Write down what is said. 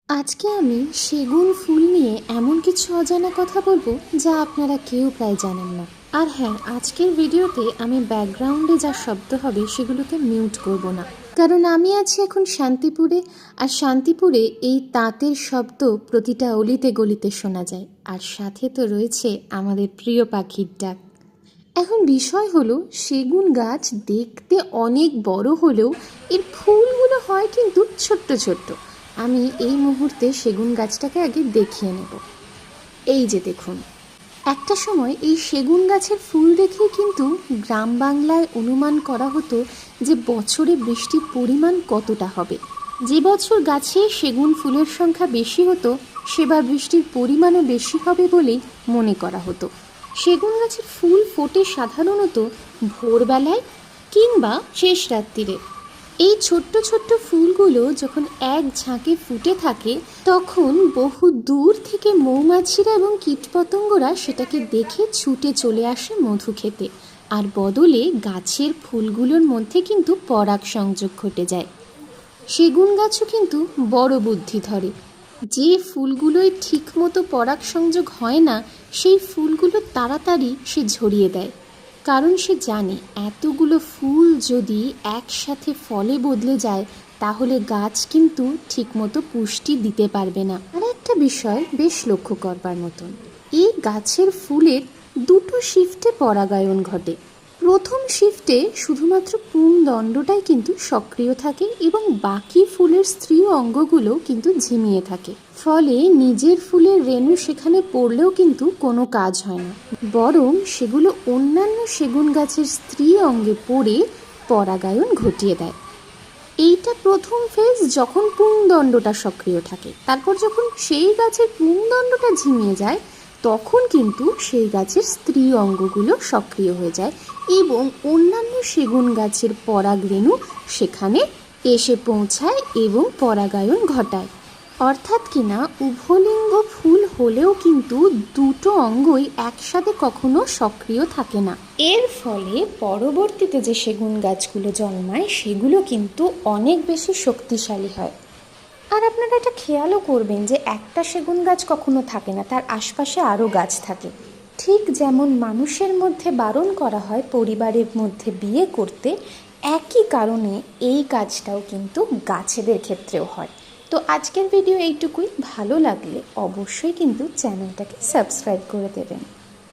আজকে আমি সেগুন ফুল নিয়ে এমন কিছু অজানা কথা বলবো যা আপনারা কেউ প্রায় জানেন না। আর হ্যাঁ, আজকের ভিডিওতে আমি ব্যাকগ্রাউন্ডে যা শব্দ হবে সেগুলোকে মিউট করব না, কারণ আমি আছি এখন শান্তিপুরে। আর শান্তিপুরে এই তাঁতের শব্দ প্রতিটা অলিতে গলিতে শোনা যায়, আর সাথে তো রয়েছে আমাদের প্রিয় পাখির ডাক। এখন বিষয় হলো, সেগুন গাছ দেখতে অনেক বড় হলেও এর ফুলগুলো হয় কিন্তু ছোট্ট ছোট্ট। আমি এই মুহূর্তে সেগুন গাছটাকে আগে দেখিয়ে নেব। এই যে দেখুন, একটা সময় এই সেগুন গাছের ফুল দেখেই কিন্তু গ্রাম বাংলায় অনুমান করা হতো যে বছরে বৃষ্টির পরিমাণ কতটা হবে। যে বছর গাছে সেগুন ফুলের সংখ্যা বেশি হতো, সেবার বৃষ্টির পরিমাণও বেশি হবে বলেই মনে করা হতো। সেগুন গাছের ফুল ফোটে সাধারণত ভোরবেলায় কিংবা শেষ রাত্রিরে। এই ছোট্ট ছোট্ট ফুলগুলো যখন এক ঝাঁকে ফুটে থাকে, তখন বহু দূর থেকে মৌমাছিরা এবং কীটপতঙ্গরা সেটাকে দেখে ছুটে চলে আসে মধু খেতে। আর বদলে গাছের ফুলগুলোর মধ্যে কিন্তু পরাগ সংযোগ ঘটে যায়। সেগুন গাছও কিন্তু বড় বুদ্ধি ধরে। যে ফুলগুলোয় ঠিকমতো পরাগ সংযোগ হয় না, সেই ফুলগুলো তাড়াতাড়ি সে ঝরিয়ে দেয়, কারণ সে জানে এতগুলো ফুল যদি একসাথে ফলে বদলে যায় তাহলে গাছ কিন্তু ঠিকমতো পুষ্টি দিতে পারবে না। আর একটা বিষয় বেশ লক্ষ্য করবার মতন, এই গাছের ফুলের দুটো শিফটে পরাগায়ন ঘটে। প্রথম শিফটে শুধুমাত্র পুংদণ্ডটাই কিন্তু সক্রিয় থাকে এবং বাকি ফুলের স্ত্রী অঙ্গগুলো কিন্তু ঝিমিয়ে থাকে। ফলে নিজের ফুলের রেণু সেখানে পড়লেও কিন্তু কোনো কাজ হয় না, বরং সেগুলো অন্যান্য সেগুন গাছের স্ত্রী অঙ্গে পড়ে পরাগায়ন ঘটিয়ে দেয়। এইটা প্রথম ফেজ, যখন পুংদণ্ডটা সক্রিয় থাকে। তারপর যখন সেই গাছের পুংদণ্ডটা ঝিমিয়ে যায়, তখন কিন্তু সেই গাছের স্ত্রী অঙ্গগুলো সক্রিয় হয়ে যায় এবং অন্যান্য সেগুন গাছের পরাগরেণু সেখানে এসে পৌঁছায় এবং পরাগায়ন ঘটায়। অর্থাৎ কিনা উভলিঙ্গ ফুল হলেও কিন্তু দুটো অঙ্গই একসাথে কখনো সক্রিয় থাকে না। এর ফলে পরবর্তীতে যে সেগুন গাছগুলো জন্মায় সেগুলো কিন্তু অনেক বেশি শক্তিশালী হয়। আর আপনারা এটা খেয়ালও করবেন যে একটা সেগুন গাছ কখনো থাকে না, তার আশপাশে আরও গাছ থাকে। ঠিক যেমন মানুষের মধ্যে বারণ করা হয় পরিবারের মধ্যে বিয়ে করতে, একই কারণে এই কাজটাও কিন্তু গাছেদের ক্ষেত্রেও হয়। তো আজকের ভিডিও এইটুকুই। ভালো লাগলে অবশ্যই কিন্তু চ্যানেলটাকে সাবস্ক্রাইব করে দেবেন।